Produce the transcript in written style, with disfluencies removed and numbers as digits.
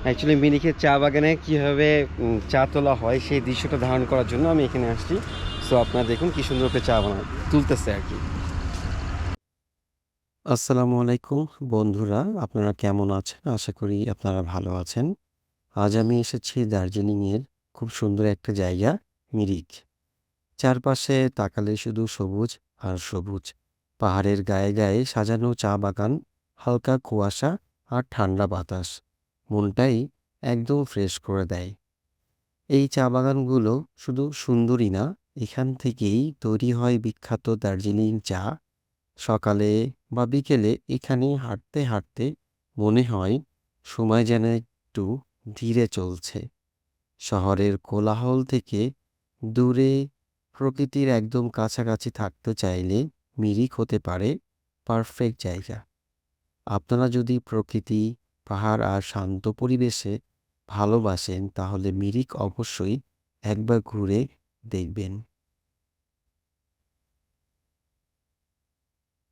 Actually মিরিকের চা বাগানে কীভাবে চা তোলা হয় সেই দৃশ্যটা ধারণ করার জন্য আমি এখানে আসছি। সো আপনারা দেখুন কি সুন্দর করে চা তুলতেছে আর কি। আসসালামু আলাইকুম বন্ধুরা, আপনারা কেমন আছেন? আশা করি আপনারা ভালো আছেন। আজ আমি এসেছি দার্জিলিংয়ের খুব সুন্দর একটা জায়গা, মিরিক। চারপাশে তাকালে শুধু সবুজ আর সবুজ। পাহাড়ের গায়ে গায়ে সাজানো চা বাগান, হালকা কুয়াশা আর ঠান্ডা বাতাস মনটাই একদম ফ্রেশ করে দেয়। এই চা বাগানগুলো শুধু সুন্দরই না, এখান থেকেই তৈরি হয় বিখ্যাত দার্জিলিং চা। সকালে বা বিকেলে এখানে হাঁটতে হাঁটতে মনে হয় সময় যেন একটু ধীরে চলছে। শহরের কোলাহল থেকে দূরে প্রকৃতির একদম কাছাকাছি থাকতে চাইলে মিরিক হতে পারে পারফেক্ট জায়গা। আপনারা যদি প্রকৃতি, পাহাড় আর শান্ত পরিবেশে ভালোবাসেন তাহলে মিরিক অবশ্যই একবার ঘুরে দেখবেন।